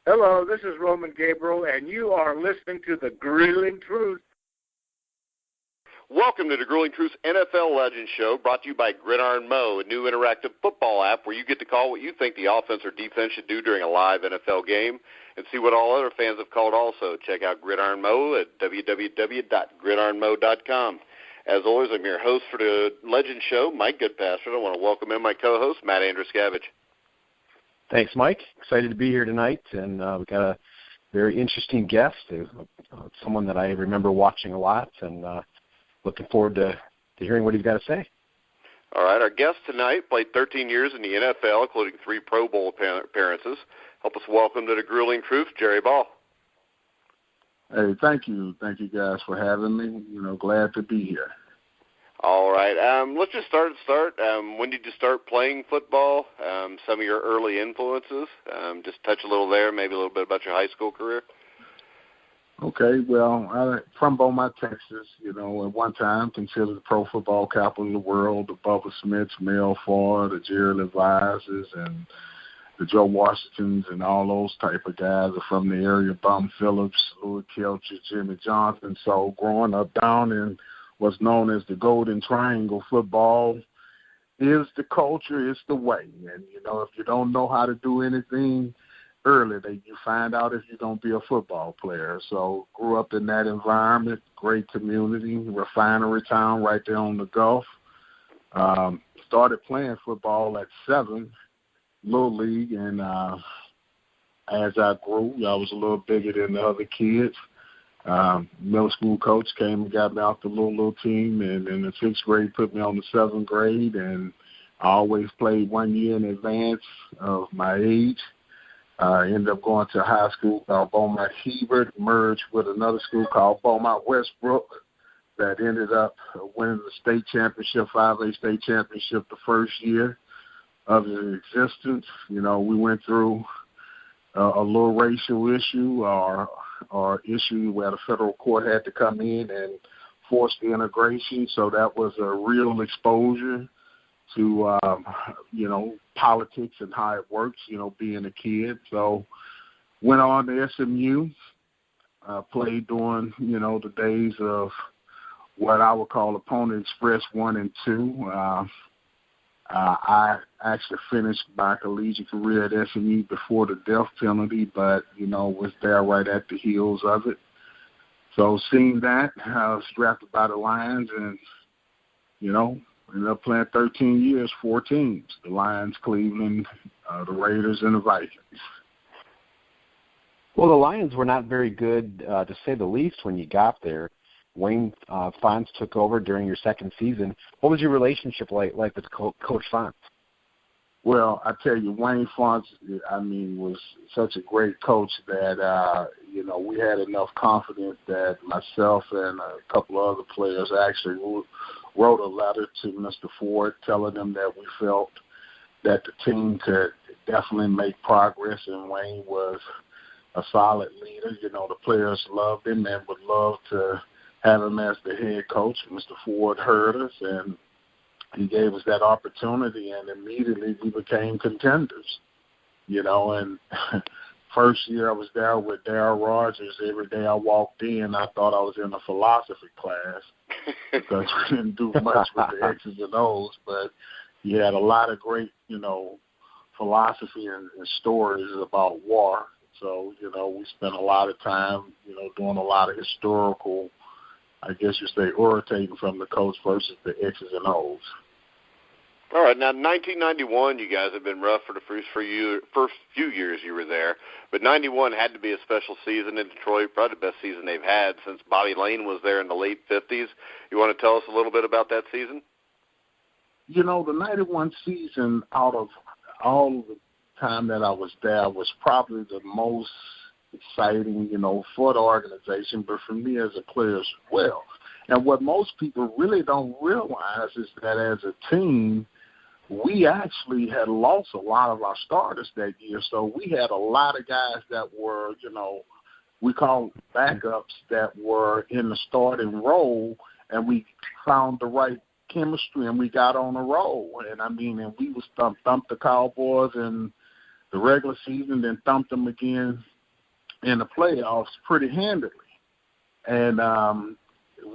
Hello, this is Roman Gabriel, and you are listening to The Grueling Truth. Welcome to The Grueling Truth NFL Legends Show, brought to you by Gridiron Mo, a new interactive football app where you get to call what you think the offense or defense should do during a live NFL game and see what all other fans have called also. Check out Gridiron Mo at www.gridironmo.com. As always, I'm your host for the Legends Show, Mike Goodpaster. I want to welcome in my co-host, Matt Andruscavage. Thanks, Mike. Excited to be here tonight, and we've got a very interesting guest, someone that I remember watching a lot, and looking forward to hearing what he's got to say. All right, our guest tonight played 13 years in the NFL, including 3 Pro Bowl appearances. Help us welcome to The Grueling Truth, Jerry Ball. Hey, thank you. Thank you guys for having me. Glad to be here. All right, let's just start. When did you start playing football? Some of your early influences. Just touch a little there, maybe a little bit about your high school career. Okay, well, I'm from Beaumont, Texas, at one time considered the pro football capital of the world, the Bubba Smiths, Mel Ford, the Jerry Levises, and the Joe Washingtons, and all those type of guys are from the area, Bum Phillips, Louis Kelcher, Jimmy Johnson. So growing up down in what's known as the Golden Triangle, football is the culture, it's the way. And, if you don't know how to do anything early, you find out if you're going to be a football player. So grew up in that environment, great community, refinery town right there on the Gulf. Started playing football at 7, Little League, and as I grew, I was a little bigger than the other kids. Middle school coach came and got me out the little team, and in the 6th grade put me on the 7th grade, and I always played 1 year in advance of my age. Ended up going to a high school called Beaumont Hebert, merged with another school called Beaumont Westbrook that ended up winning the state championship, 5A state championship the first year of its existence. We went through a little racial issue or issue where the federal court had to come in and force the integration. So that was a real exposure to, politics and how it works, being a kid. So went on to SMU, played during, the days of what I would call Opponent Express 1 and 2. I actually finished my collegiate career at SMU before the death penalty, but, was there right at the heels of it. So seeing that, I was drafted by the Lions and, ended up playing 13 years, 4 teams, the Lions, Cleveland, the Raiders, and the Vikings. Well, the Lions were not very good, to say the least, when you got there. Wayne Fontes took over during your second season. What was your relationship like with Coach Fontes? Well, I tell you, Wayne Fontes, was such a great coach that, we had enough confidence that myself and a couple of other players actually wrote a letter to Mr. Ford telling him that we felt that the team could definitely make progress, and Wayne was a solid leader. The players loved him and would love to have him as the head coach. Mr. Ford heard us, and he gave us that opportunity, and immediately we became contenders. And first year I was there with Darryl Rogers. Every day I walked in, I thought I was in a philosophy class because we didn't do much with the X's and O's, but he had a lot of great, philosophy and stories about war. So, we spent a lot of time, doing a lot of historical, I guess you say, originating from the coach versus the X's and O's. All right, now 1991, you guys have been rough for the first few years you were there, but 91 had to be a special season in Detroit, probably the best season they've had since Bobby Lane was there in the late 50s. You want to tell us a little bit about that season? The 91 season, out of all the time that I was there, was probably the most exciting, for the organization, but for me as a player as well. And what most people really don't realize is that as a team, we actually had lost a lot of our starters that year. So we had a lot of guys that were, we call backups that were in the starting role, and we found the right chemistry and we got on a roll. And we was thumped the Cowboys in the regular season, then thumped them again in the playoffs pretty handily. And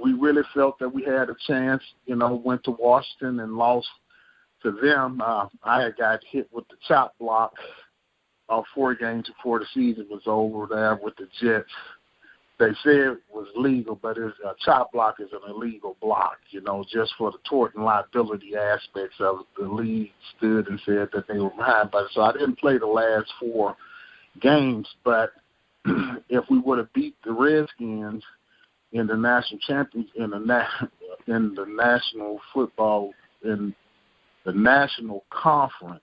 we really felt that we had a chance, went to Washington and lost to them. I had got hit with the chop block 4 games before the season was over there with the Jets. They said it was legal, but a chop block is an illegal block, just for the tort and liability aspects of it. The league stood and said that they were behind by it. So I didn't play the last 4 games, but if we would have beat the Redskins in the national champions, in the national football, in the national conference,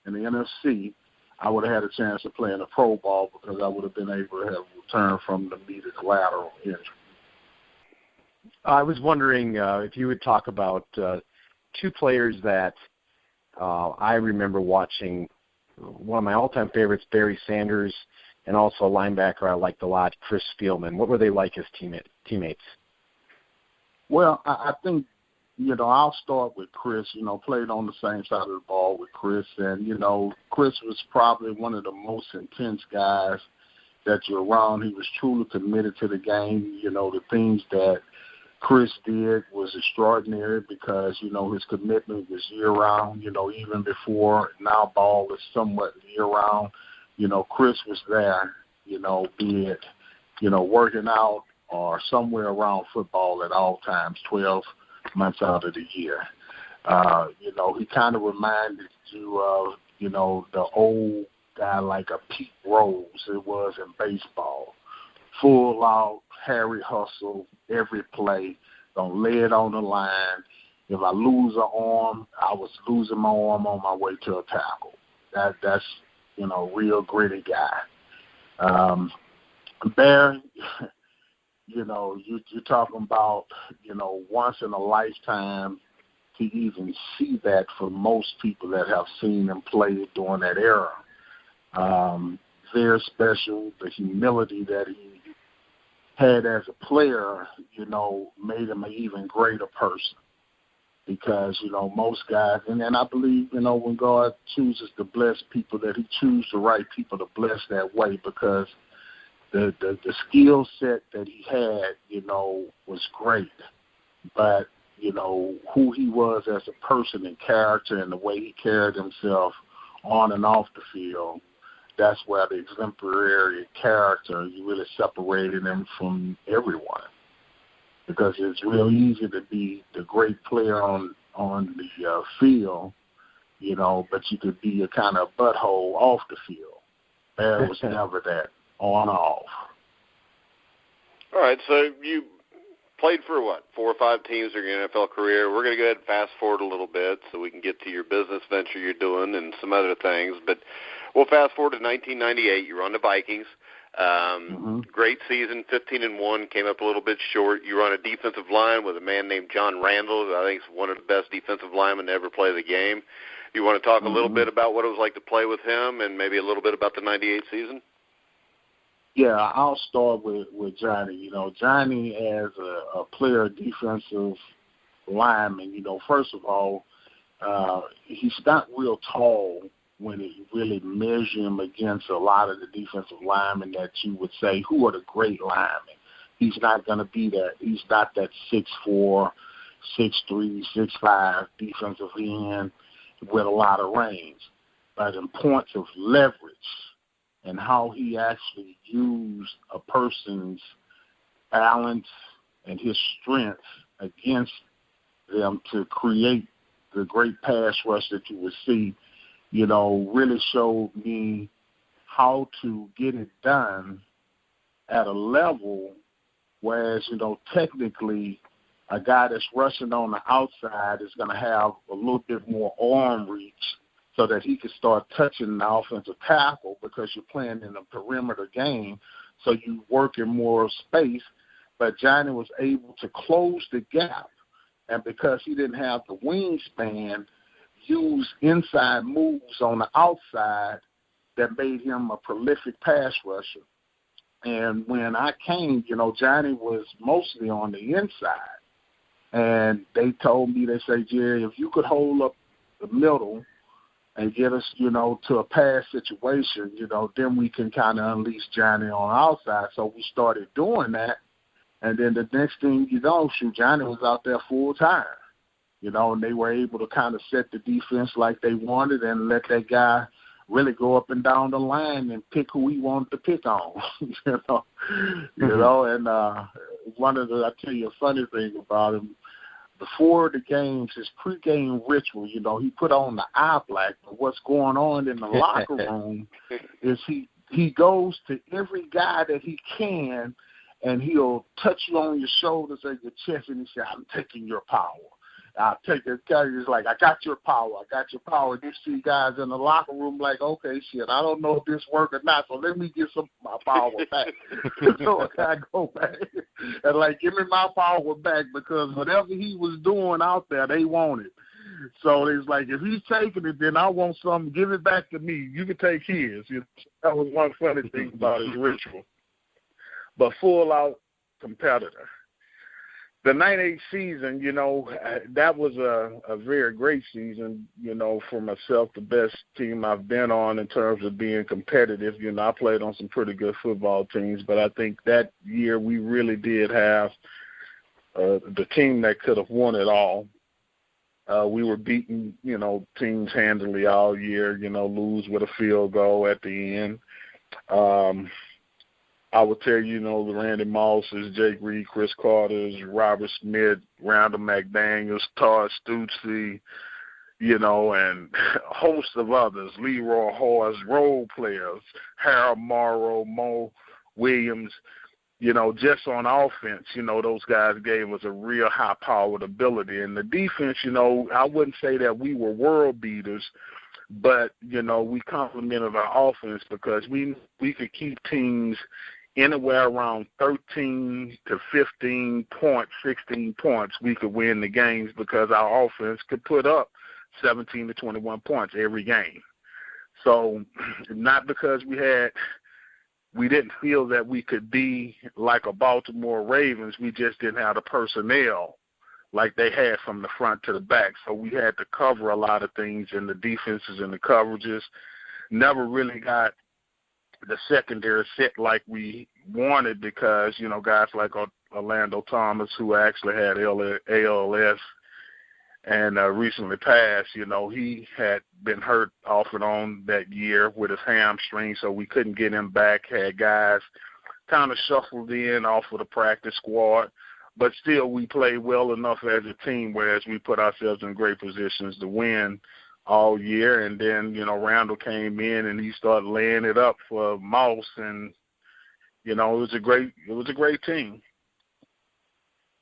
in the NFC, I would have had a chance to play in the Pro Bowl because I would have been able to have returned from the medial collateral injury. I was wondering if you would talk about 2 players that I remember watching. One of my all-time favorites, Barry Sanders, and also a linebacker I liked a lot, Chris Spielman. What were they like as teammates? Well, I think, I'll start with Chris. Played on the same side of the ball with Chris. And, Chris was probably one of the most intense guys that you're around. He was truly committed to the game. The things that Chris did was extraordinary because, his commitment was year-round, even before now ball is somewhat year-round. Chris was there, be it, working out or somewhere around football at all times, 12 months out of the year. He kind of reminded you of, the old guy like a Pete Rose it was in baseball. Full out, Harry hustle, every play, don't lay it on the line. If I lose an arm, I was losing my arm on my way to a tackle. That's real gritty guy. Barry, you're talking about, once in a lifetime to even see that for most people that have seen him play during that era. Very special. The humility that he had as a player, made him an even greater person. Because, most guys, and I believe, when God chooses to bless people, that he chooses the right people to bless that way because the skill set that he had, was great. But, who he was as a person and character and the way he carried himself on and off the field, that's where the exemplary character, you really separated him from everyone. Because it's real easy to be the great player on the field, but you could be a kind of butthole off the field. Barry was never that, on off. All right, so you played for 4 or 5 teams during your NFL career. We're going to go ahead and fast forward a little bit so we can get to your business venture you're doing and some other things. But we'll fast forward to 1998. You were on the Vikings. Great season, 15-1, came up a little bit short. You were on a defensive line with a man named John Randall, who I think is one of the best defensive linemen to ever play the game. You want to talk a little bit about what it was like to play with him and maybe a little bit about the 98 season? Yeah, I'll start with Johnny. Johnny as a player, defensive lineman, first of all, he's not real tall when you really measure him against a lot of the defensive linemen that you would say, who are the great linemen? He's not going to be that. He's not that 6'4", 6'3", 6'5" defensive end with a lot of range. But in points of leverage and how he actually used a person's balance and his strength against them to create the great pass rush that you would see, really showed me how to get it done at a level whereas, technically a guy that's rushing on the outside is going to have a little bit more arm reach so that he can start touching the offensive tackle because you're playing in a perimeter game, so you're working more space. But Johnny was able to close the gap, and because he didn't have the wingspan, use inside moves on the outside that made him a prolific pass rusher. And when I came, Johnny was mostly on the inside. And they told me, they say, Jerry, if you could hold up the middle and get us, to a pass situation, then we can kind of unleash Johnny on our side. So we started doing that. And then the next thing Johnny was out there full time, and they were able to kind of set the defense like they wanted and let that guy really go up and down the line and pick who he wanted to pick on, and I'll tell you a funny thing about him. Before the games, his pregame ritual, he put on the eye black. But what's going on in the locker room is he goes to every guy that he can, and he'll touch you on your shoulders and your chest, and he said, "I'm taking your power. I'll take it." He's like, "I got your power. I got your power." You see guys in the locker room like, "Okay, shit, I don't know if this works or not, so let me get some of my power back." So I go back and give me my power back, because whatever he was doing out there, they wanted. So it's like, if he's taking it, then I want something. Give it back to me. You can take his. That was one funny thing about his ritual. But full-out competitor. The 98 season, that was a very great season, for myself, the best team I've been on in terms of being competitive. I played on some pretty good football teams, but I think that year we really did have the team that could have won it all. We were beating, teams handily all year, lose with a field goal at the end. I would tell you, the Randy Mosses, Jake Reed, Chris Carters, Robert Smith, Randall McDaniels, Todd Stutzy, and a host of others, Leroy Hoyes, role players, Harold Morrow, Mo Williams, just on offense, those guys gave us a real high-powered ability. And the defense, I wouldn't say that we were world beaters, but, we complemented our offense because we could keep teams anywhere around 13 to 15 points, 16 points. We could win the games because our offense could put up 17 to 21 points every game. So not because we didn't feel that we could be like a Baltimore Ravens. We just didn't have the personnel like they had from the front to the back. So we had to cover a lot of things in the defenses and the coverages. Never really got the secondary set like we wanted because, guys like Orlando Thomas, who actually had ALS and recently passed, he had been hurt off and on that year with his hamstring, so we couldn't get him back. Had guys kind of shuffled in off of the practice squad, but still we played well enough as a team, whereas we put ourselves in great positions to win all year. And then, Randall came in and he started laying it up for Moss, and, it was a great team.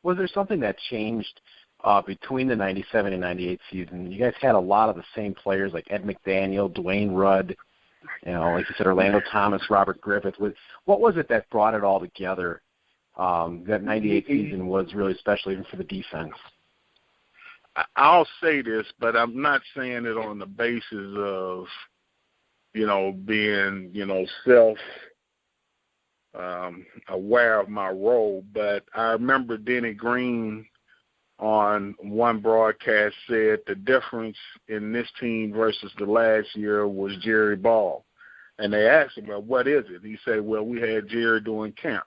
Was there something that changed between the 97 and 98 season? You guys had a lot of the same players like Ed McDaniel, Dwayne Rudd, like you said, Orlando Thomas, Robert Griffith. What was it that brought it all together? That 98 season was really special even for the defense. I'll say this, but I'm not saying it on the basis of, being, aware of my role. But I remember Denny Green on one broadcast said the difference in this team versus the last year was Jerry Ball. And they asked him, well, what is it? He said, well, we had Jerry doing camp.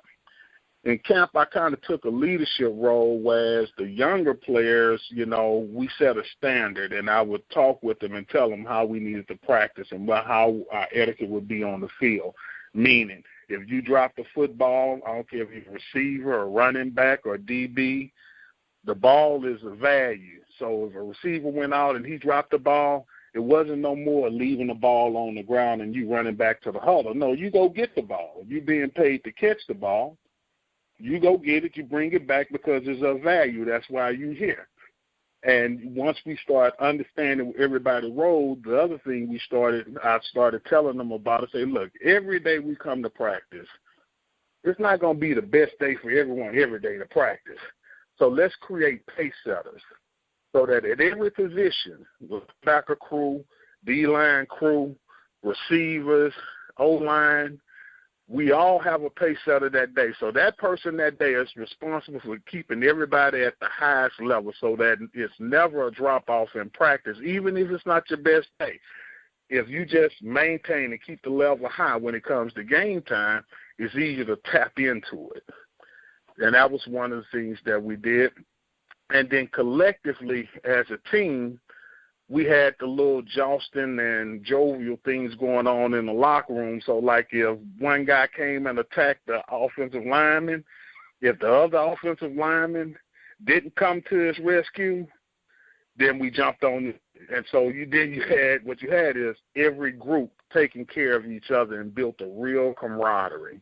In camp, I kind of took a leadership role, whereas the younger players, we set a standard, and I would talk with them and tell them how we needed to practice and how our etiquette would be on the field. Meaning, if you drop the football, I don't care if you're a receiver or running back or DB, the ball is a value. So if a receiver went out and he dropped the ball, it wasn't no more leaving the ball on the ground and you running back to the huddle. No, you go get the ball. If you're being paid to catch the ball, you go get it, you bring it back because it's of value. That's why you're here. And once we start understanding everybody's role, the other thing I started telling them about it, say, look, every day we come to practice, it's not going to be the best day for everyone every day to practice. So let's create pace setters so that at every position, the backer crew, D-line crew, receivers, O-line, we all have a pace setter that day. So that person that day is responsible for keeping everybody at the highest level so that it's never a drop-off in practice, even if it's not your best day. if you just maintain and keep the level high when it comes to game time, it's easier to tap into it. And that was one of the things that we did. And then collectively as a team, we had the little jousting and jovial things going on in the locker room. So, like, if one guy came and attacked the offensive lineman, if the other offensive lineman didn't come to his rescue, then we jumped on it. And so you had is every group taking care of each other and built a real camaraderie.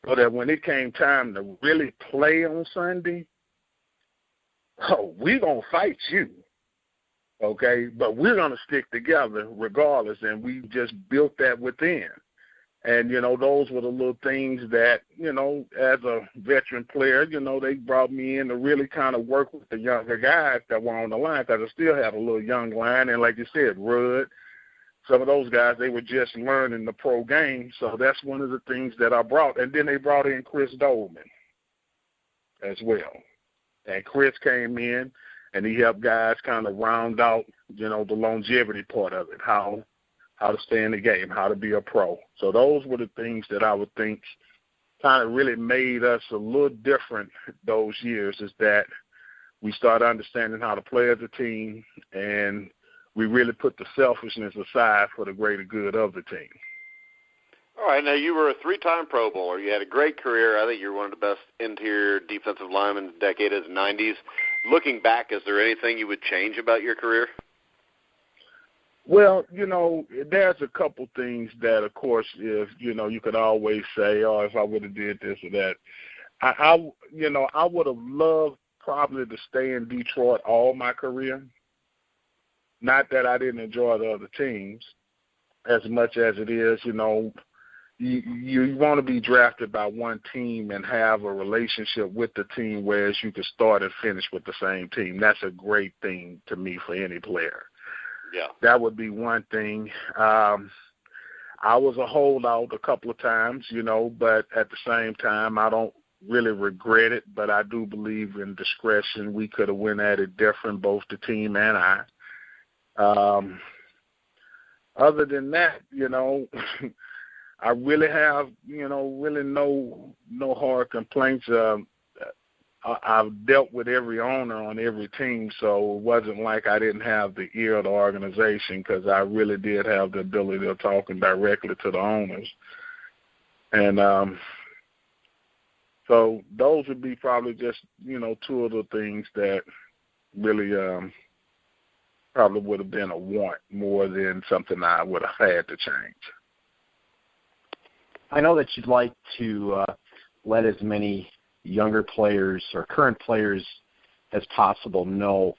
So that when it came time to really play on Sunday, we're going to fight you. Okay, but we're going to stick together regardless, and we just built that within. And, those were the little things that, as a veteran player, they brought me in to really kind of work with the younger guys that were on the line, because I still had a little young line. And like you said, Rudd, some of those guys, they were just learning the pro game. So that's one of the things that I brought. And then they brought in Chris Dolman as well. And Chris came in, and he helped guys kind of round out, the longevity part of it, how to stay in the game, how to be a pro. So those were the things that I would think kind of really made us a little different those years, is that we started understanding how to play as a team, and we really put the selfishness aside for the greater good of the team. All right, now you were a 3-time Pro Bowler. You had a great career. I think you're one of the best interior defensive linemen of the decade of the 90s. Looking back, is there anything you would change about your career? Well, there's a couple things that, of course, if, you could always say, if I would have did this or that. I would have loved probably to stay in Detroit all my career. Not that I didn't enjoy the other teams as much as it is, you want to be drafted by one team and have a relationship with the team, whereas you can start and finish with the same team. That's a great thing to me for any player. Yeah, that would be one thing. I was a holdout a couple of times, but at the same time, I don't really regret it. But I do believe in discretion. We could have went at it different, both the team and I. Other than that, I really have, really no hard complaints. I've dealt with every owner on every team, so it wasn't like I didn't have the ear of the organization, because I really did have the ability of talking directly to the owners. And so those would be probably just, two of the things that really probably would have been a want more than something I would have had to change. I know that you'd like to let as many younger players or current players as possible know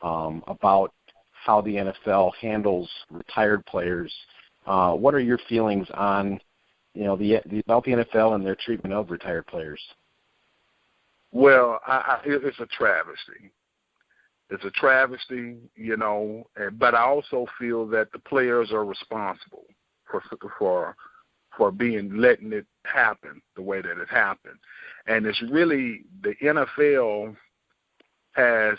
about how the NFL handles retired players. What are your feelings on, about the NFL and their treatment of retired players? Well, it's a travesty. It's a travesty, but I also feel that the players are responsible for letting it happen the way that it happened. And it's really, the NFL has,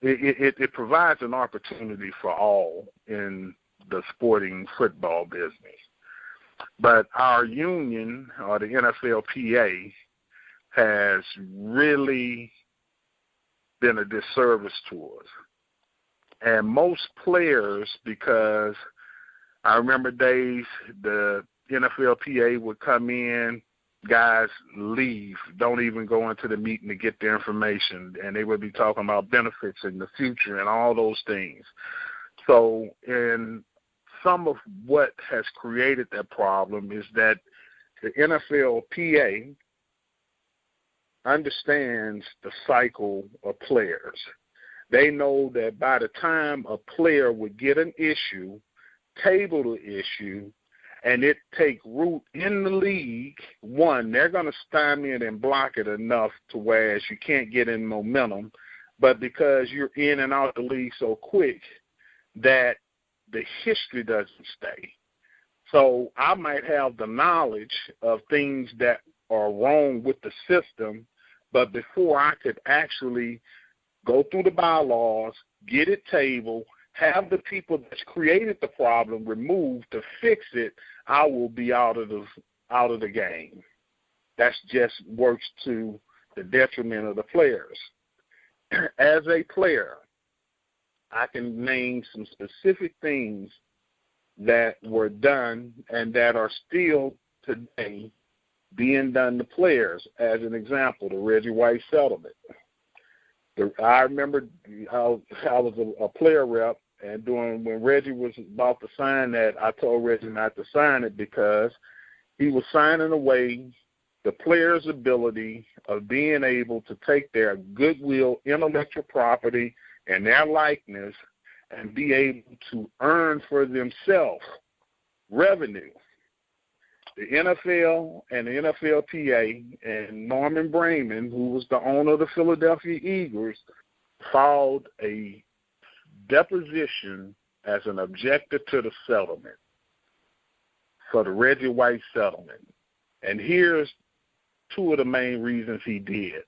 it provides an opportunity for all in the sporting football business. But our union, or the NFLPA, has really been a disservice to us. And most players, because I remember days the NFLPA would come in, guys leave, don't even go into the meeting to get the information, and they would be talking about benefits in the future and all those things. So, and some of what has created that problem is that the NFLPA understands the cycle of players. They know that by the time a player would get an issue, table the issue, and it take root in the league, one, they're going to stymie it and block it enough to whereas you can't get in momentum, but because you're in and out the league so quick that the history doesn't stay. So I might have the knowledge of things that are wrong with the system, but before I could actually go through the bylaws, get it tabled, have the people that's created the problem removed to fix it, I will be out of the game. That's just works to the detriment of the players. As a player, I can name some specific things that were done and that are still today being done to players. As an example, the Reggie White settlement. I remember I was a player rep, and when Reggie was about to sign that, I told Reggie not to sign it because he was signing away the player's ability of being able to take their goodwill, intellectual property, and their likeness and be able to earn for themselves revenue. The NFL and the NFLPA and Norman Brayman, who was the owner of the Philadelphia Eagles, filed a deposition as an objector to the settlement for the Reggie White settlement. And here's two of the main reasons he did.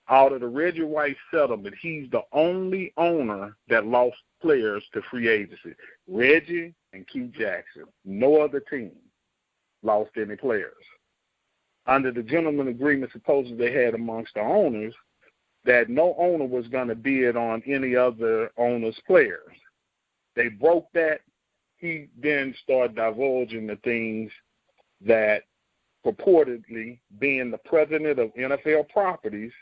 Out of the Reggie White settlement, he's the only owner that lost players to free agency. Reggie and Keith Jackson. No other team lost any players. Under the gentleman agreement supposedly they had amongst the owners, that no owner was going to bid on any other owner's players. They broke that. He then started divulging the things that purportedly being the president of NFL Properties,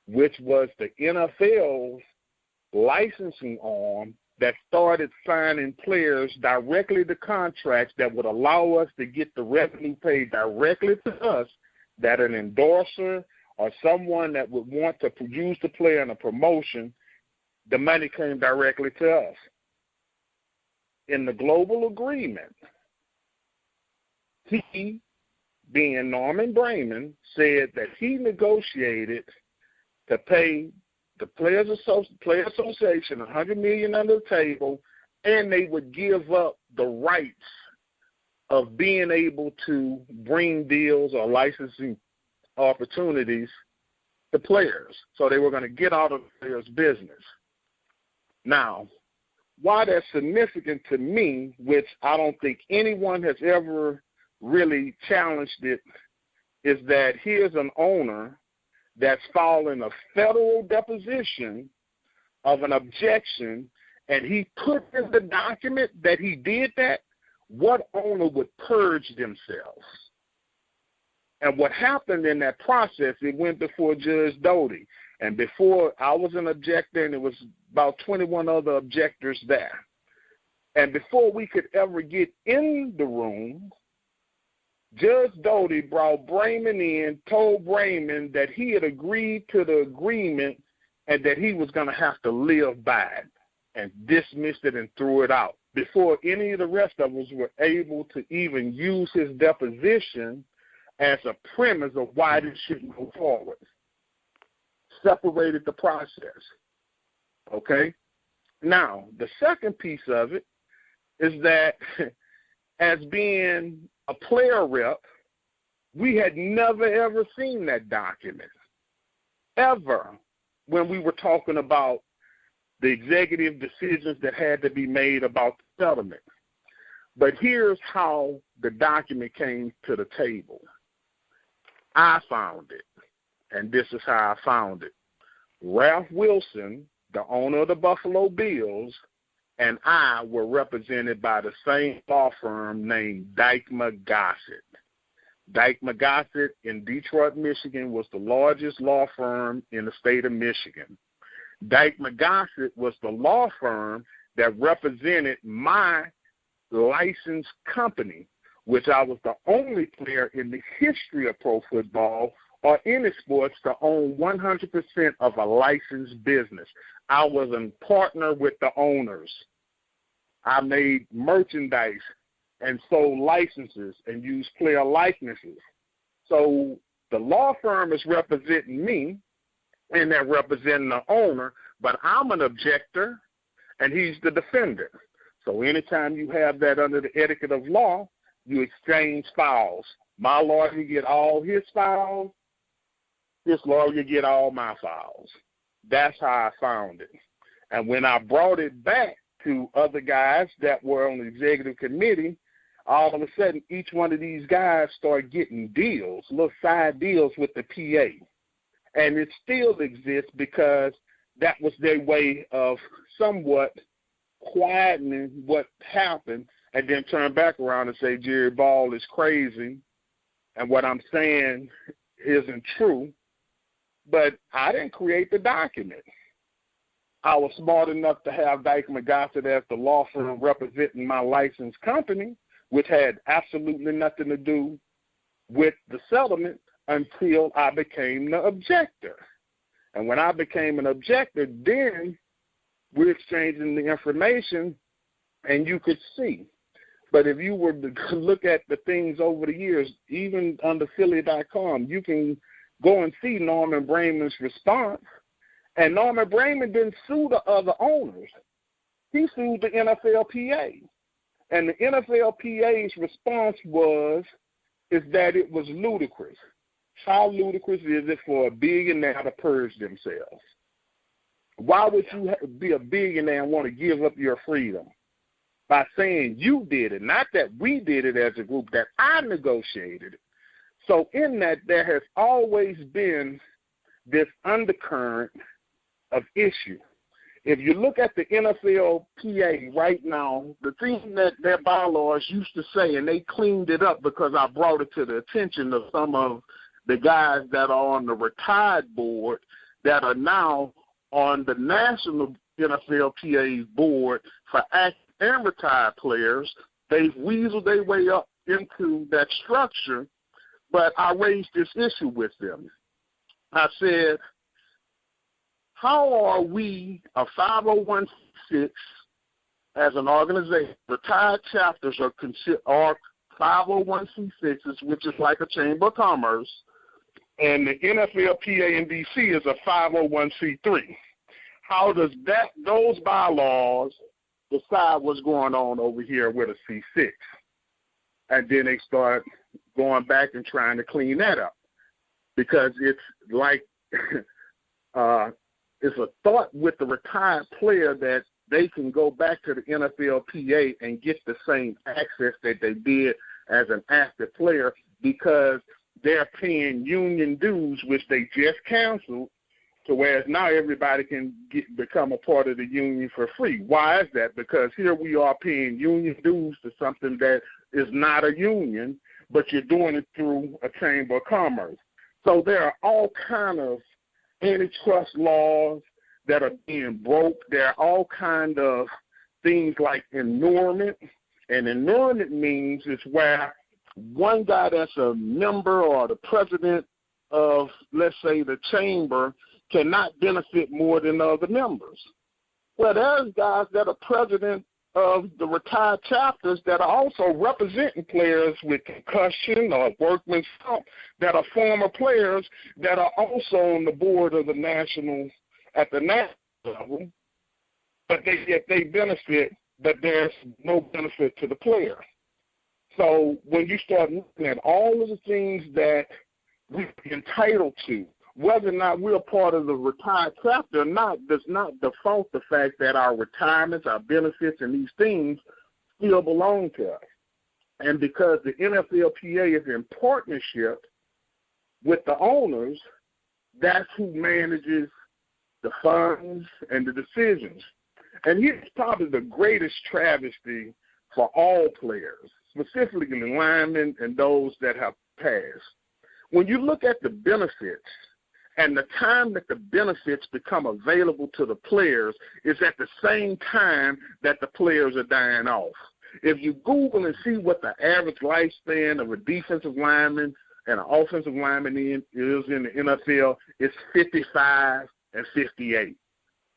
which was the NFL's licensing arm that started signing players directly to contracts that would allow us to get the revenue paid directly to us, that an endorser or someone that would want to use the player in a promotion, the money came directly to us. In the global agreement, he, being Norman Brayman, said that he negotiated to pay the Players Association $100 million under the table, and they would give up the rights of being able to bring deals or licensing opportunities to players. So they were going to get out of the players' business. Now, why that's significant to me, which I don't think anyone has ever really challenged it, is that here's an owner that's filing a federal deposition of an objection, and he put in the document that he did that. What owner would purge themselves? And what happened in that process, it went before Judge Doty. And before, I was an objector, and there was about 21 other objectors there. And before we could ever get in the room, Judge Doty brought Brayman in, told Brayman that he had agreed to the agreement and that he was going to have to live by it, and dismissed it and threw it out before any of the rest of us were able to even use his deposition as a premise of why this shouldn't go forward. Separated the process. Okay? Now, the second piece of it is that as being a player rep, we had never, ever seen that document, ever, when we were talking about the executive decisions that had to be made about the settlement. But here's how the document came to the table. I found it, and this is how I found it. Ralph Wilson, the owner of the Buffalo Bills, and I were represented by the same law firm named Dykema Gossett. Dykema Gossett in Detroit, Michigan was the largest law firm in the state of Michigan. Dykema Gossett was the law firm that represented my licensed company, which I was the only player in the history of pro football or any sports to own 100% of a licensed business. I was a partner with the owners. I made merchandise and sold licenses and used player likenesses. So the law firm is representing me, and they're representing the owner, but I'm an objector, and he's the defender. So anytime you have that under the etiquette of law, you exchange files. My lawyer get all his files. This lawyer get all my files. That's how I found it. And when I brought it back to other guys that were on the executive committee, all of a sudden each one of these guys started getting deals, little side deals with the PA. And it still exists because that was their way of somewhat quietening what happened and then turn back around and say Jerry Ball is crazy and what I'm saying isn't true. But I didn't create the document. I was smart enough to have Dykeman Gossett as the law firm representing my licensed company, which had absolutely nothing to do with the settlement until I became the objector. And when I became an objector, then we're exchanging the information, and you could see. But if you were to look at the things over the years, even under Philly.com, you can go and see Norman Brayman's response. And Norman Brayman didn't sue the other owners. He sued the NFLPA. And the NFLPA's response is that it was ludicrous. How ludicrous is it for a billionaire to purge themselves? Why would you be a billionaire and want to give up your freedom? By saying you did it, not that we did it as a group, that I negotiated it. So in that, there has always been this undercurrent of issue. If you look at the NFLPA right now, the thing that their bylaws used to say, and they cleaned it up because I brought it to the attention of some of the guys that are on the retired board that are now on the national NFLPA board for active and retired players. They've weaseled their way up into that structure, but I raised this issue with them. I said, how are we a 501c6 as an organization? Retired chapters are 501c6s, which is like a chamber of commerce, and the NFLPA in D.C. is a 501c3. How does those bylaws decide what's going on over here with a C6? And then they start going back and trying to clean that up because it's like it's a thought with the retired player that they can go back to the NFLPA and get the same access that they did as an active player because they're paying union dues, which they just canceled, to whereas now everybody can become a part of the union for free. Why is that? Because here we are paying union dues to something that is not a union, but you're doing it through a chamber of commerce. So there are all kind of antitrust laws that are being broke. There are all kind of things like inurement, and inurement means it's where one guy that's a member or the president of, let's say, the chamber cannot benefit more than other members. Well, there's guys that are president of the retired chapters that are also representing players with concussion or workman's comp that are former players that are also on the board of the national, at the national level, but they benefit, but there's no benefit to the player. So when you start looking at all of the things that we're entitled to, whether or not we're part of the retired chapter or not, does not default the fact that our retirements, our benefits, and these things still belong to us. And because the NFLPA is in partnership with the owners, that's who manages the funds and the decisions. And here's probably the greatest travesty for all players, specifically linemen and those that have passed. When you look at the benefits, and the time that the benefits become available to the players is at the same time that the players are dying off. If you Google and see what the average lifespan of a defensive lineman and an offensive lineman is in the NFL, it's 55 and 58.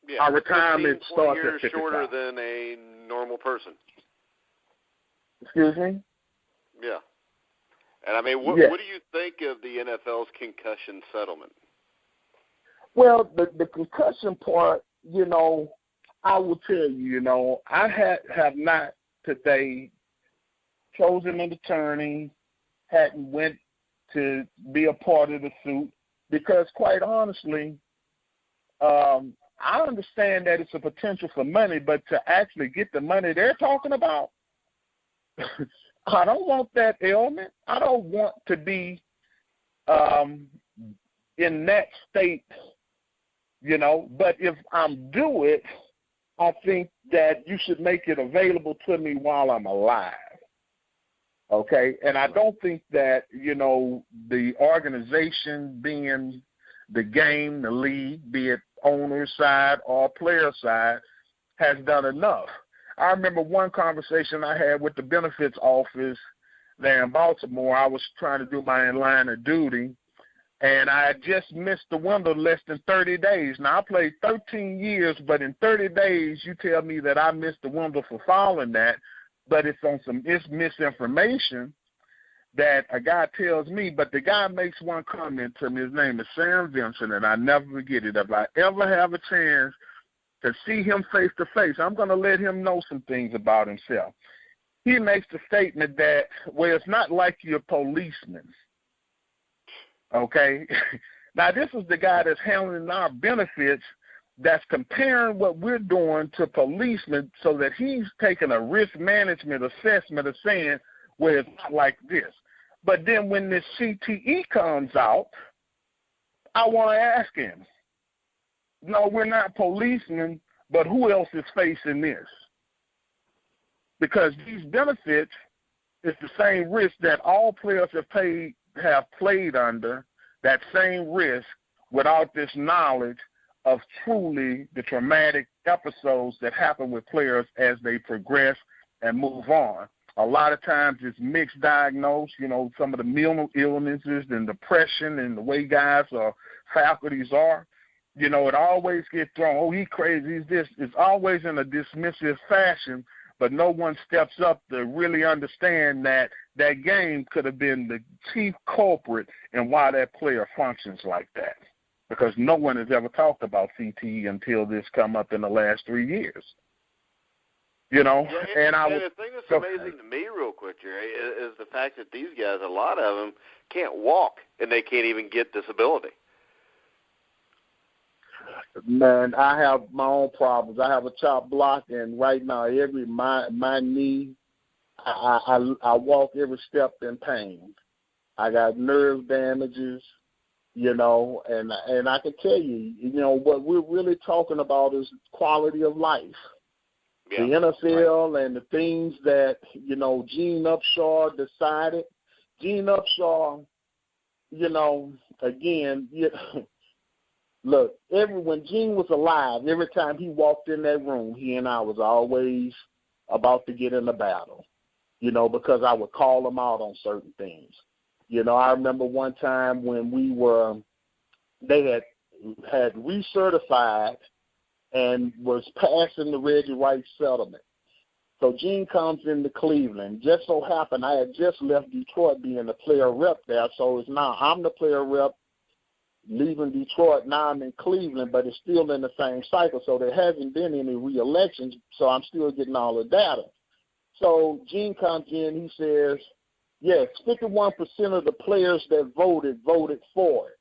Yeah, our retirement starts at 55. Shorter than a normal person. Excuse me? Yeah. And, I mean, what do you think of the NFL's concussion settlement? Well, the concussion part, I will tell you, I have not today chosen an attorney, hadn't went to be a part of the suit, because quite honestly, I understand that it's a potential for money, but to actually get the money they're talking about, I don't want that ailment. I don't want to be in that state, But if I'm due it, I think that you should make it available to me while I'm alive. Okay? And I don't think that, the organization being the game, the league, be it owner's side or player side, has done enough. I remember one conversation I had with the benefits office there in Baltimore. I was trying to do my line of duty, and I had just missed the window less than 30 days. Now, I played 13 years, but in 30 days, you tell me that I missed the window for following that, but it's misinformation that a guy tells me. But the guy makes one comment to me. His name is Sam Vincent, and I never forget it. If I ever have a chance to see him face to face, I'm going to let him know some things about himself. He makes the statement that, well, it's not like you're policemen. Okay? Now, this is the guy that's handling our benefits that's comparing what we're doing to policemen, so that he's taking a risk management assessment of saying, well, it's not like this. But then when this CTE comes out, I want to ask him, no, we're not policemen, but who else is facing this? Because these benefits is the same risk that all players have played under, that same risk, without this knowledge of truly the traumatic episodes that happen with players as they progress and move on. A lot of times it's mixed diagnosed, some of the mental illnesses and depression and the way guys or faculties are. It always gets thrown, oh, he crazy, he's this. It's always in a dismissive fashion, but no one steps up to really understand that that game could have been the chief culprit in why that player functions like that. Because no one has ever talked about CTE until this come up in the last 3 years. And the thing that's amazing to me, real quick, Jerry, is the fact that these guys, a lot of them, can't walk, and they can't even get disability. Man, I have my own problems. I have a chopped block, and right now, my knee, I walk every step in pain. I got nerve damages, and I can tell you, what we're really talking about is quality of life. Yeah, the NFL right. And the things that, Gene Upshaw decided. Gene Upshaw, look, when Gene was alive, every time he walked in that room, he and I was always about to get in a battle, because I would call him out on certain things. I remember one time when they had recertified and was passing the Reggie White settlement. So Gene comes into Cleveland. Just so happened I had just left Detroit being the player rep there, so it's now I'm the player rep leaving Detroit. Now I'm in Cleveland, but it's still in the same cycle, so there hasn't been any re-elections, so I'm still getting all the data. So Gene comes in, he says, yes, 51% of the players that voted for it.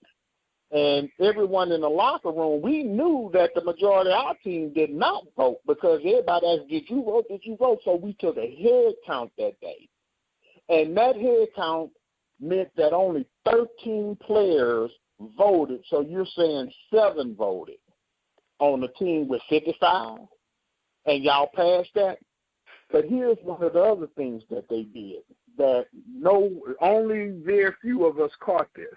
And everyone in the locker room, we knew that the majority of our team did not vote, because everybody asked, did you vote? Did you vote? So we took a head count that day. And that head count meant that only 13 players voted. So you're saying 7 voted on a team with 55, and y'all passed that? But here's one of the other things that they did that only very few of us caught this.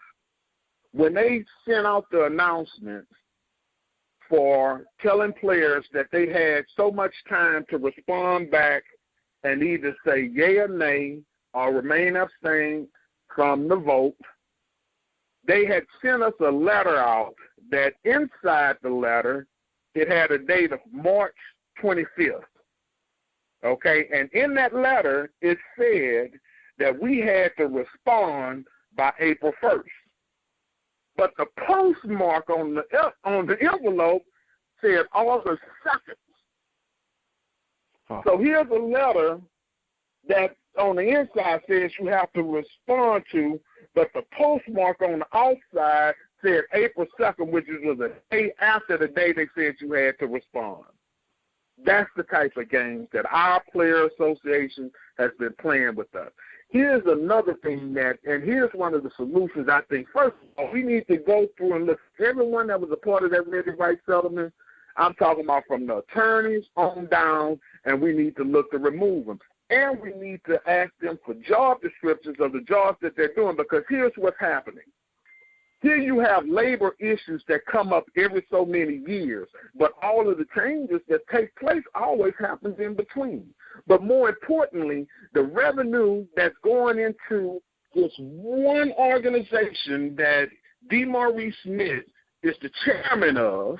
When they sent out the announcement for telling players that they had so much time to respond back and either say yay or nay or remain abstained from the vote, they had sent us a letter out that inside the letter, it had a date of March 25th. Okay, and in that letter, it said that we had to respond by April 1st. But the postmark on the envelope said August 2nd. Huh. So here's a letter that on the inside says you have to respond to, but the postmark on the outside said April 2nd, which was a day after the day they said you had to respond. That's the type of games that our player association has been playing with us. Here's another thing and here's one of the solutions, I think. First of all, we need to go through and look at everyone that was a part of that Ready Right settlement. I'm talking about from the attorneys on down, and we need to look to remove them. And we need to ask them for job descriptions of the jobs that they're doing, because here's what's happening. Here you have labor issues that come up every so many years, but all of the changes that take place always happens in between. But more importantly, the revenue that's going into this one organization that DeMaurice Smith is the chairman of,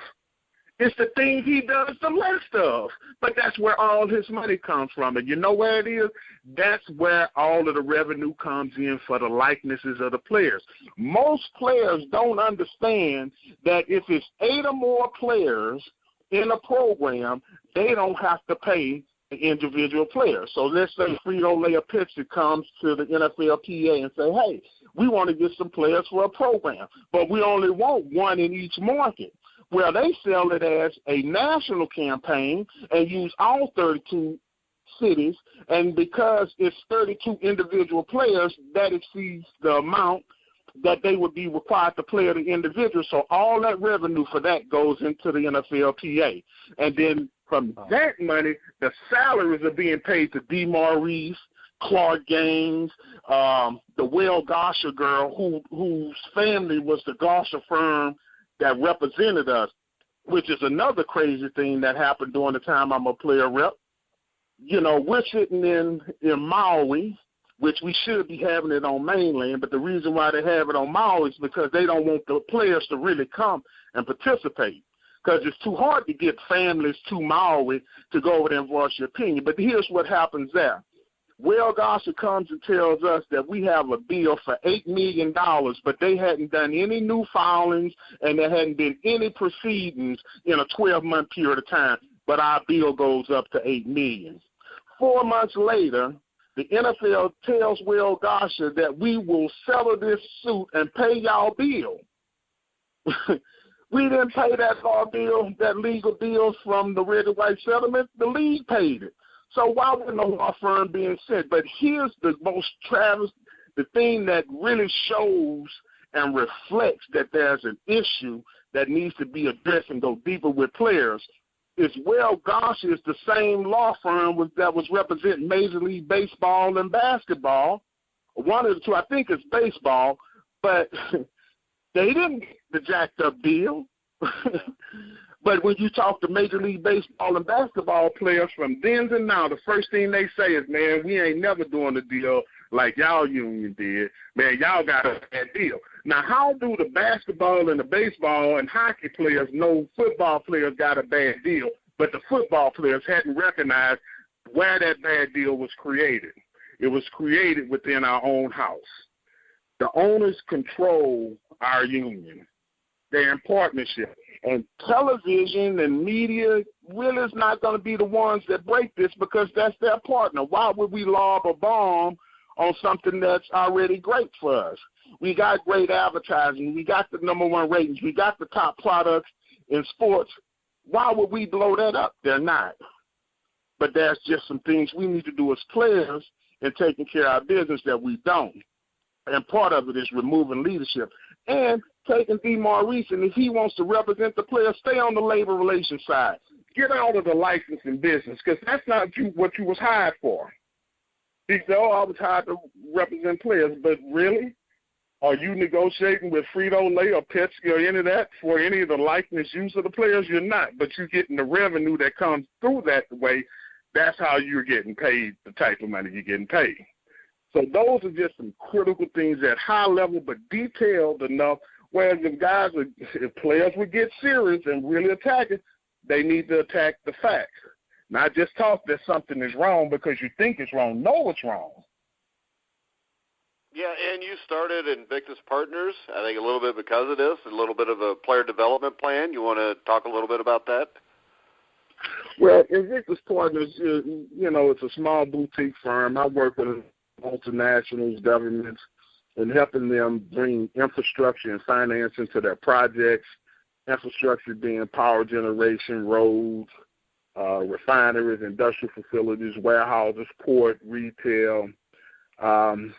it's the thing he does the least of, but that's where all his money comes from. And you know where it is? That's where all of the revenue comes in for the likenesses of the players. Most players don't understand that if it's 8 or more players in a program, they don't have to pay the individual player. So let's say Frito-Lay or Pepsi comes to the NFLPA and say, hey, we want to get some players for a program, but we only want one in each market. Well, they sell it as a national campaign and use all 32 cities, and because it's 32 individual players, that exceeds the amount that they would be required to play the individual. So all that revenue for that goes into the NFLPA. And then from that money, the salaries are being paid to DeMaurice, Clark Gaines, the Will Gosher girl whose family was the Gosher firm that represented us, which is another crazy thing that happened during the time I'm a player rep. You know, we're sitting in Maui, which we should be having it on mainland, but the reason why they have it on Maui is because they don't want the players to really come and participate, because it's too hard to get families to Maui to go over there and voice your opinion. But here's what happens there. Will Gosser comes and tells us that we have a bill for $8 million, but they hadn't done any new filings and there hadn't been any proceedings in a 12-month period of time, but our bill goes up to $8 million. 4 months later, the NFL tells Will Gosser that we will settle this suit and pay y'all bill. We didn't pay that legal bill from the Red and White settlement. The league paid it. So why wouldn't a law firm being sent? But here's the the thing that really shows and reflects that there's an issue that needs to be addressed and go deeper with players is Will Gosher is the same law firm that was representing Major League Baseball and basketball. One of the two, I think it's baseball, but they didn't get the jacked up deal. But when you talk to Major League Baseball and basketball players from then and now, the first thing they say is, man, we ain't never doing a deal like y'all union did. Man, y'all got a bad deal. Now, how do the basketball and the baseball and hockey players know football players got a bad deal, but the football players hadn't recognized where that bad deal was created? It was created within our own house. The owners control our union. They're in partnership. And television and media really is not going to be the ones that break this because that's their partner. Why would we lob a bomb on something that's already great for us? We got great advertising. We got the #1 ratings. We got the top products in sports. Why would we blow that up? They're not. But there's just some things we need to do as players in taking care of our business that we don't. And part of it is removing leadership. And taking DeMaurice, and if he wants to represent the player, stay on the labor relations side. Get out of the licensing business, because that's not what you was hired for. He said, I was hired to represent players, but really? Are you negotiating with Frito-Lay or Pepsi or any of that for any of the likeness use of the players? You're not, but you're getting the revenue that comes through that way. That's how you're getting paid, the type of money you're getting paid. So those are just some critical things at high level, but detailed enough. Whereas if players would get serious and really attack it, they need to attack the facts. Not just talk that something is wrong because you think it's wrong. No, it's wrong. Yeah, and you started Invictus Partners, I think a little bit because of this, a little bit of a player development plan. You want to talk a little bit about that? Well, Invictus Partners, it's a small boutique firm. I work with multinationals, governments, and helping them bring infrastructure and finance into their projects, infrastructure being power generation, roads, refineries, industrial facilities, warehouses, port, retail, in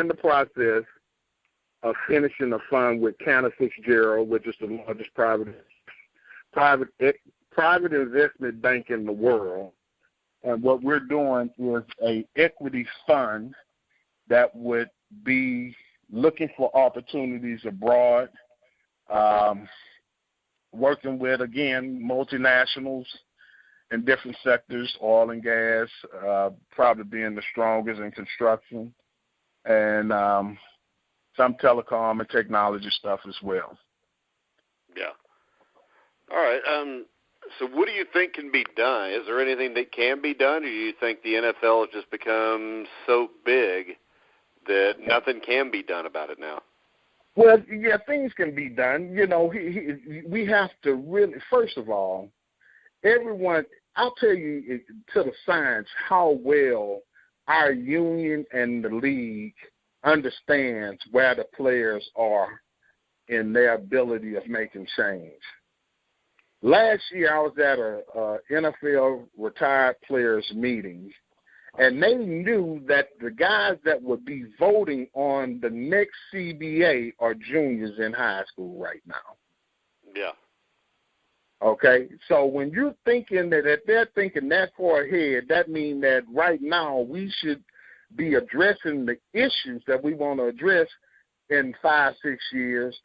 the process of finishing a fund with Cantor Fitzgerald, which is the largest private investment bank in the world. And what we're doing is a equity fund that would be looking for opportunities abroad, working with, again, multinationals in different sectors, oil and gas, probably being the strongest in construction, and some telecom and technology stuff as well. Yeah. All right. So what do you think can be done? Is there anything that can be done, or do you think the NFL has just become so big that nothing can be done about it now? Well, yeah, things can be done. You know, we have to really, first of all, everyone, I'll tell you to the science how well our union and the league understands where the players are in their ability of making change. Last year, I was at a NFL retired players meeting, and they knew that the guys that would be voting on the next CBA are juniors in high school right now. Yeah. Okay, so when you're thinking that they're thinking that far ahead, that means that right now we should be addressing the issues that we want to address in 5-6 years.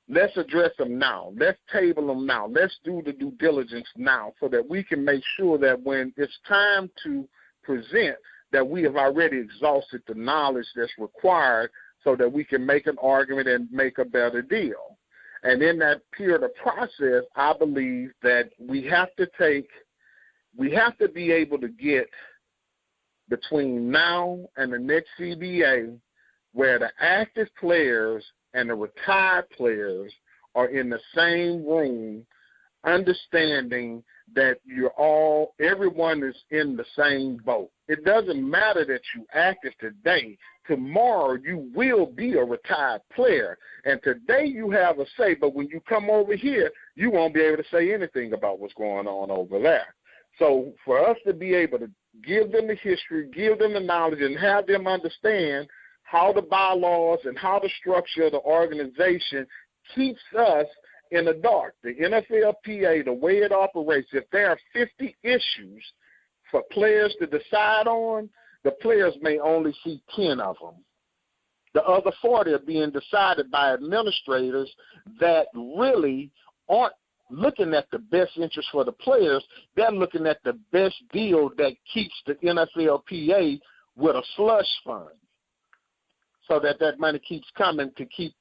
Let's address them now. Let's table them now. Let's do the due diligence now so that we can make sure that when it's time to present, that we have already exhausted the knowledge that's required so that we can make an argument and make a better deal. And in that period of process, I believe that we have to be able to get between now and the next CBA where the active players and the retired players are in the same room, understanding that everyone is in the same boat. It doesn't matter that you active today. Tomorrow you will be a retired player. And today you have a say, but when you come over here, you won't be able to say anything about what's going on over there. So for us to be able to give them the history, give them the knowledge, and have them understand how the bylaws and how the structure of the organization keeps us in the dark. The NFLPA, the way it operates, if there are 50 issues for players to decide on, the players may only see 10 of them. The other 40 are being decided by administrators that really aren't looking at the best interest for the players. They're looking at the best deal that keeps the NFLPA with a slush fund, so that money keeps coming to keep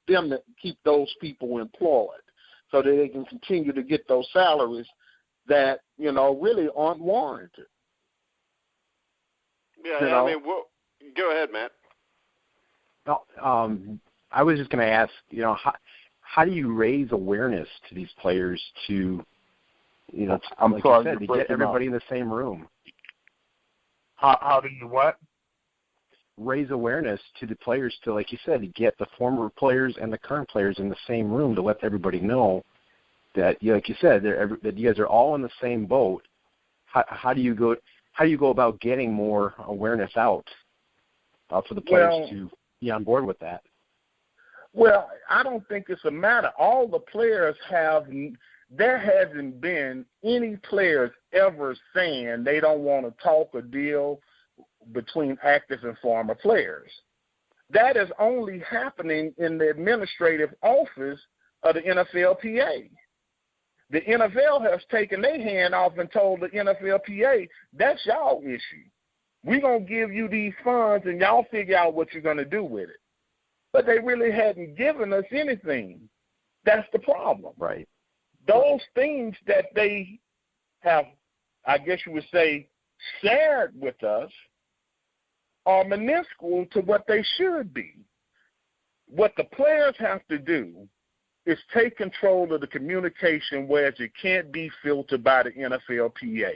those people employed, so that they can continue to get those salaries that, really aren't warranted. Yeah, I mean, go ahead, Matt. No, I was just going to ask, how do you raise awareness to these players to, to get everybody in the same room? How do you what? Raise awareness to the players to, like you said, to get the former players and the current players in the same room to let everybody know that, like you said, that you guys are all in the same boat. How do you go about getting more awareness out for the players to be on board with that? Well, I don't think it's a matter. All the players there hasn't been any players ever saying they don't want to talk or deal between active and former players. That is only happening in the administrative office of the NFLPA. The NFL has taken their hand off and told the NFLPA, that's y'all issue. We're going to give you these funds and y'all figure out what you're going to do with it. But they really hadn't given us anything. That's the problem. Right. Those things that they have, I guess you would say, shared with us are minuscule to what they should be. What the players have to do is take control of the communication, whereas it can't be filtered by the NFLPA,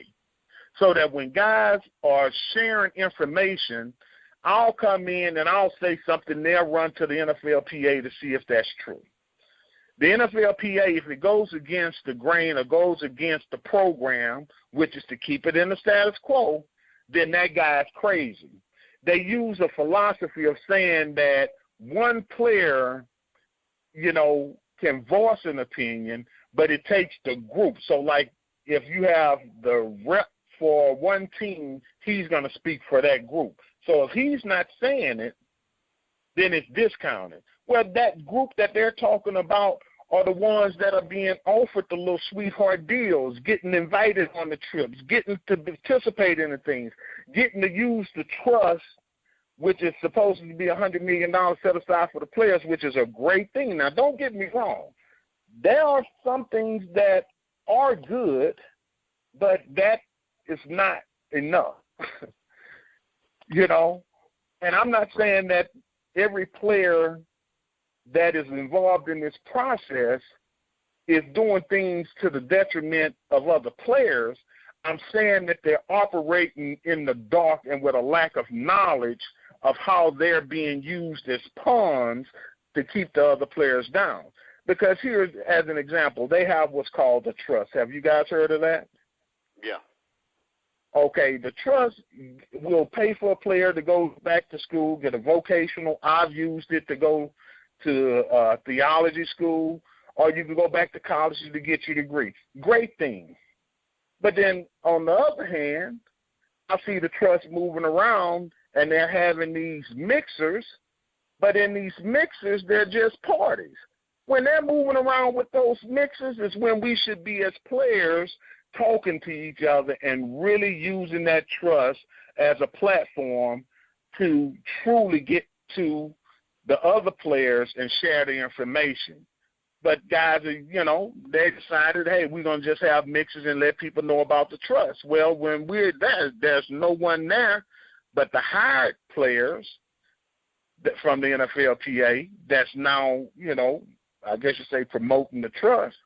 so that when guys are sharing information, I'll come in and I'll say something, they'll run to the NFLPA to see if that's true. The NFLPA, if it goes against the grain or goes against the program, which is to keep it in the status quo, then that guy's crazy. They use a philosophy of saying that one player, can voice an opinion, but it takes the group. So, like, if you have the rep for one team, he's going to speak for that group. So if he's not saying it, then it's discounted. Well, that group that they're talking about are the ones that are being offered the little sweetheart deals, getting invited on the trips, getting to participate in the things, getting to use the trust, which is supposed to be $100 million set aside for the players, which is a great thing. Now, don't get me wrong. There are some things that are good, but that is not enough, And I'm not saying that every player that is involved in this process is doing things to the detriment of other players. I'm saying that they're operating in the dark and with a lack of knowledge of how they're being used as pawns to keep the other players down. Because here, as an example, they have what's called the trust. Have you guys heard of that? Yeah. Okay, the trust will pay for a player to go back to school, get a vocational. I've used it to go to theology school, or you can go back to college to get your degree. Great thing. But then, on the other hand, I see the trust moving around, and they're having these mixers, but in these mixers, they're just parties. When they're moving around with those mixers is when we should be, as players, talking to each other and really using that trust as a platform to truly get to the other players and share the information. But guys, they decided, hey, we're going to just have mixers and let people know about the trust. Well, when we're there, there's no one there but the hired players from the NFLPA that's now, I guess you say promoting the trust.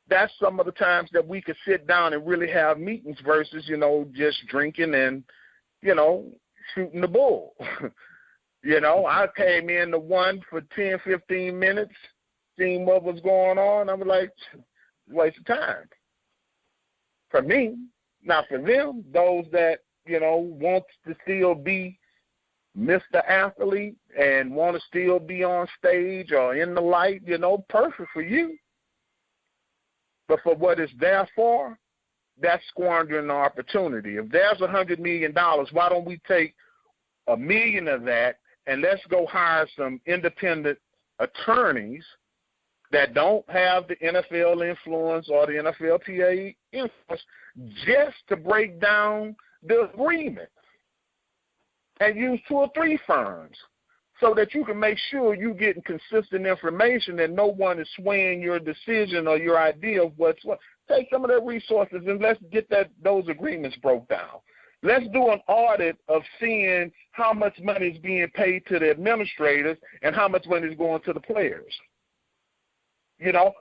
That's some of the times that we could sit down and really have meetings versus, just drinking and, shooting the bull. I came in to one for 10, 15 minutes, seeing what was going on. I was like, waste of time. For me, not for them, those that, want to still be Mr. Athlete and want to still be on stage or in the light, perfect for you. But for what it's there for, that's squandering the opportunity. If there's $100 million, why don't we take $1 million of that and let's go hire some independent attorneys that don't have the NFL influence or the NFLPA influence just to break down the agreement and use 2 or 3 firms so that you can make sure you're getting consistent information and no one is swaying your decision or your idea of what's what. Take some of their resources and let's get those agreements broke down. Let's do an audit of seeing how much money is being paid to the administrators and how much money is going to the players.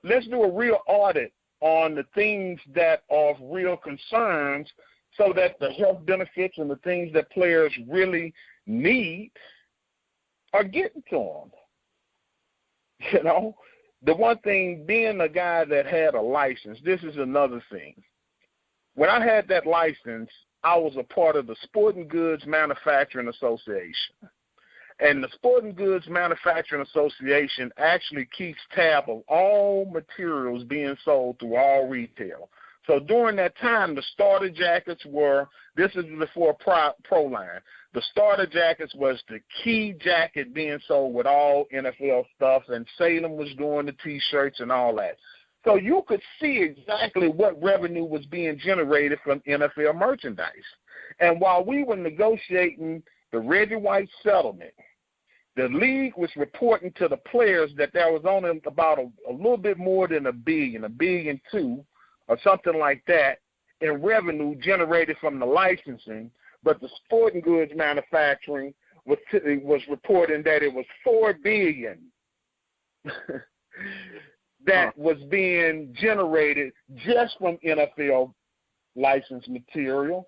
Let's do a real audit on the things that are of real concerns so that the health benefits and the things that players really need are getting to them. The one thing, being a guy that had a license, this is another thing. When I had that license, I was a part of the Sporting Goods Manufacturing Association. And the Sporting Goods Manufacturing Association actually keeps tab of all materials being sold through all retail. So during that time, the starter jackets were, this is before Pro Line, the starter jackets was the key jacket being sold with all NFL stuff, and Salem was doing the T-shirts and all that. So you could see exactly what revenue was being generated from NFL merchandise. And while we were negotiating the Reggie White settlement, the league was reporting to the players that there was only about a little bit more than $1 billion, $1.2 billion, or something like that, in revenue generated from the licensing, but the Sporting Goods Manufacturing was reporting that it was $4 billion that was being generated just from NFL licensed material.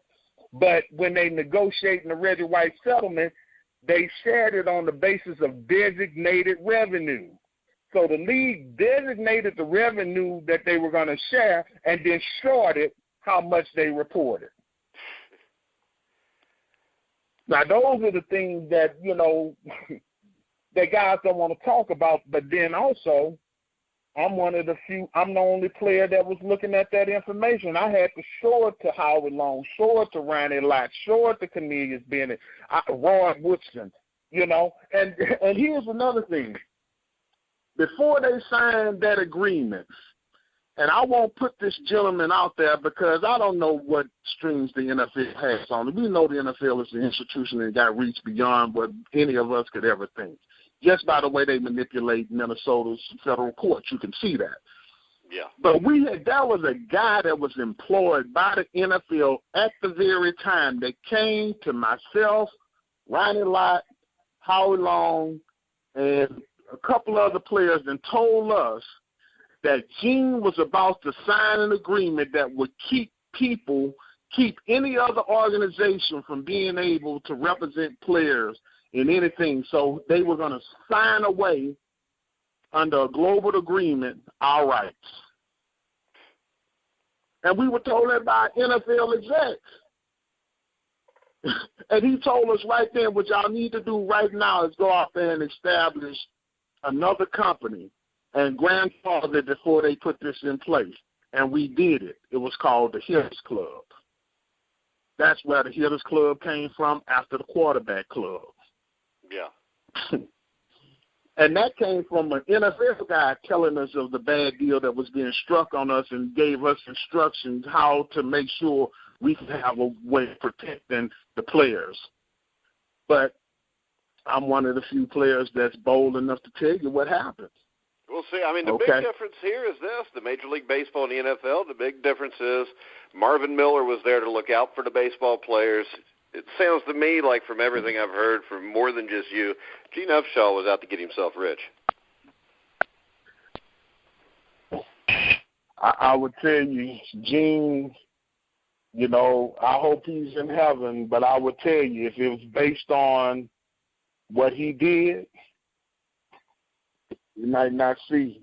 But when they negotiating the Reggie White settlement, they shared it on the basis of designated revenue. So the league designated the revenue that they were going to share and then shorted how much they reported. Now, those are the things that, you know, that guys don't want to talk about. But then also, I'm the only player that was looking at that information. I had to show it to Howard Long, show it to Ronnie Lott, show it to Cornelius Bennett, Roy Woodson, you know. And here's another thing. Before they signed that agreement, and I won't put this gentleman out there because I don't know what strings the NFL has on it. We know the NFL is an institution that got reach beyond what any of us could ever think. Just by the way they manipulate Minnesota's federal courts, you can see that. Yeah. But there was a guy that was employed by the NFL at the very time that came to myself, Ronnie Lott, Howie Long, and a couple other players and told us that Gene was about to sign an agreement that would keep any other organization from being able to represent players in anything. So they were going to sign away under a global agreement our rights. And we were told that by NFL execs. And he told us right then, what y'all need to do right now is go out there and establish another company and grandfather before they put this in place. And we did it. It was called the Hitters Club. That's where the Hitters Club came from after the Quarterback Club. Yeah. And that came from an NFL guy telling us of the bad deal that was being struck on us and gave us instructions how to make sure we could have a way of protecting the players. But I'm one of the few players that's bold enough to tell you what happened. Well, see, I mean, the big difference here is this. The Major League Baseball and the NFL, the big difference is Marvin Miller was there to look out for the baseball players. It sounds to me like, from everything I've heard from more than just you, Gene Upshaw was out to get himself rich. I would tell you, Gene, you know, I hope he's in heaven, but I would tell you, if it was based on what he did, you might not see.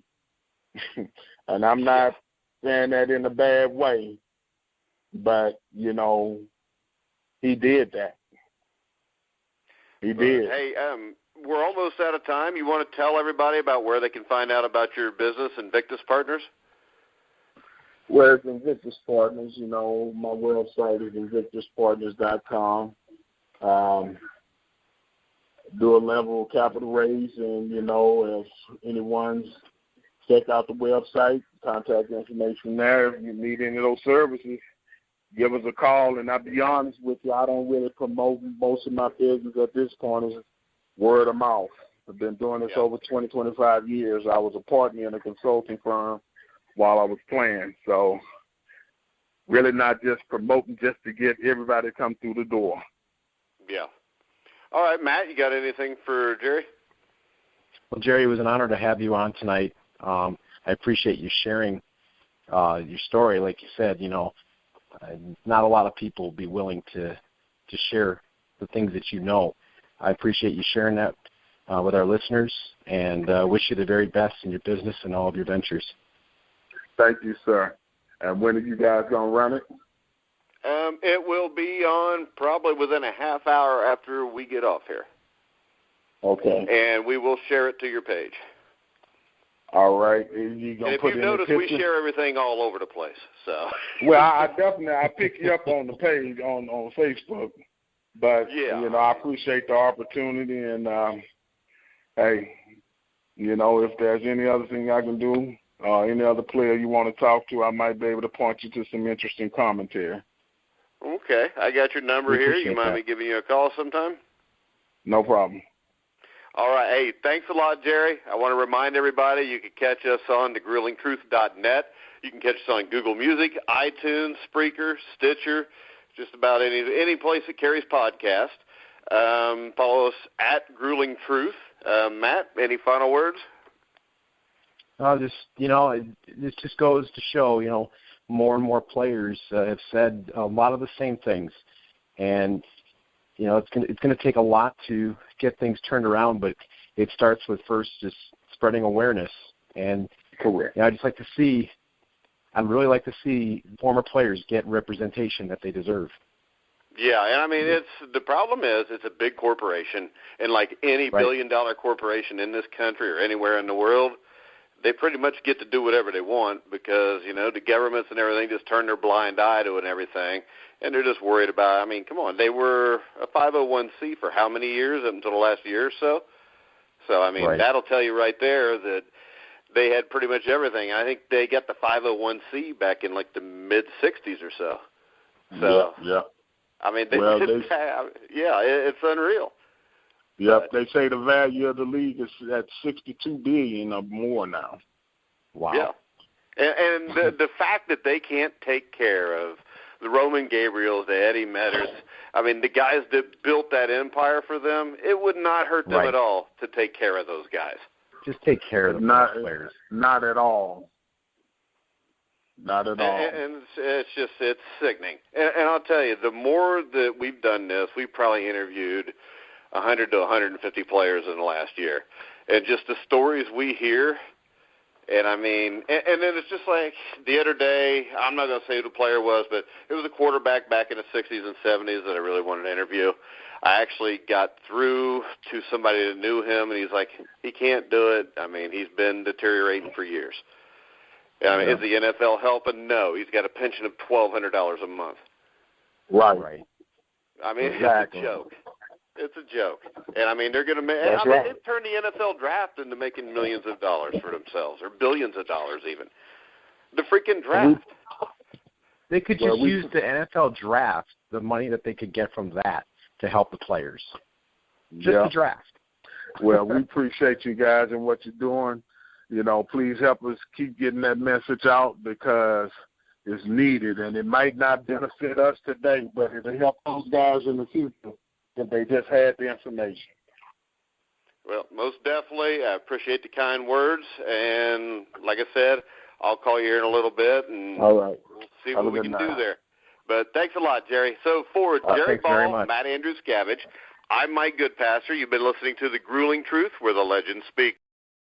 And I'm not saying that in a bad way, but, you know, he did that. He did. Hey, we're almost out of time. You want to tell everybody about where they can find out about your business, Invictus Partners? Well, it's Invictus Partners. You know, my website is invictuspartners.com. Do a level capital raise, and, you know, if anyone's check out the website, contact information there. If you need any of those services, give us a call. And I'll be honest with you, I don't really promote most of my business at this point. Is word of mouth. I've been doing this over 20, 25 years. I was a partner in a consulting firm while I was playing. So really not just promoting just to get everybody to come through the door. Yeah. All right, Matt, you got anything for Jerry? Well, Jerry, it was an honor to have you on tonight. I appreciate you sharing your story. Like you said, you know, not a lot of people will be willing to share the things that you know. I appreciate you sharing that with our listeners, and wish you the very best in your business and all of your ventures. Thank you, sir. And when are you guys going to run it? It will be on probably within a half hour after we get off here. Okay. And we will share it to your page. All right. If you notice, we share everything all over the place. So. Well, I pick you up on the page on Facebook. But, you know, I appreciate the opportunity. And, hey, you know, if there's any other thing I can do, any other player you want to talk to, I might be able to point you to some interesting commentary. Okay. I got your number here. You mind me giving you a call sometime? No problem. All right. Hey, thanks a lot, Jerry. I want to remind everybody you can catch us on thegruelingtruth.net. You can catch us on Google Music, iTunes, Spreaker, Stitcher, just about any place that carries podcast. Follow us at Grueling Truth. Matt, any final words? Just, you know, this just goes to show, you know, more and more players have said a lot of the same things. And you know, it's gonna take a lot to get things turned around, but it starts with first just spreading awareness. And Correct. You know, I'd really like to see former players get representation that they deserve. Yeah, and I mean, the problem is it's a big corporation, and like any billion-dollar corporation in this country or anywhere in the world, they pretty much get to do whatever they want because, you know, the governments and everything just turn their blind eye to it and everything, and they're just worried about, I mean, come on, they were a 501c for how many years up until the last year or so? So, I mean, that'll tell you right there that they had pretty much everything. I think they got the 501c back in like the mid-'60s or so. So, yeah. I mean, it's unreal. Yep, they say the value of the league is at $62 billion or more now. Wow. Yeah, and the fact that they can't take care of the Roman Gabriels, the Eddie Medders, I mean, the guys that built that empire for them, it would not hurt them at all to take care of those guys. Just take care of the players. Not at all. Not at all. And it's sickening. And I'll tell you, the more that we've done this, we've probably interviewed 100 to 150 players in the last year. And just the stories we hear, and I mean, and then it's just like the other day, I'm not going to say who the player was, but it was a quarterback back in the 60s and 70s that I really wanted to interview. I actually got through to somebody that knew him, and he's like, he can't do it. I mean, he's been deteriorating for years. I mean, is the NFL helping? No. He's got a pension of $1,200 a month. Right. I mean, exactly. It's a joke. It's a joke. And, I mean, they're going to make – they've turned the NFL draft into making millions of dollars for themselves, or billions of dollars even. The freaking draft. They could just use the NFL draft, the money that they could get from that, to help the players. Just the draft. Well, we appreciate you guys and what you're doing. You know, please help us keep getting that message out because it's needed, and it might not benefit us today, but it'll help those guys in the future if they just had the information. Well, most definitely. I appreciate the kind words, and like I said, I'll call you here in a little bit, and we'll see what we can do there. But thanks a lot, Jerry. So for Jerry Ball, Matt Andruscavage, I'm Mike Goodpaster. You've been listening to The Grueling Truth, where the legends speak.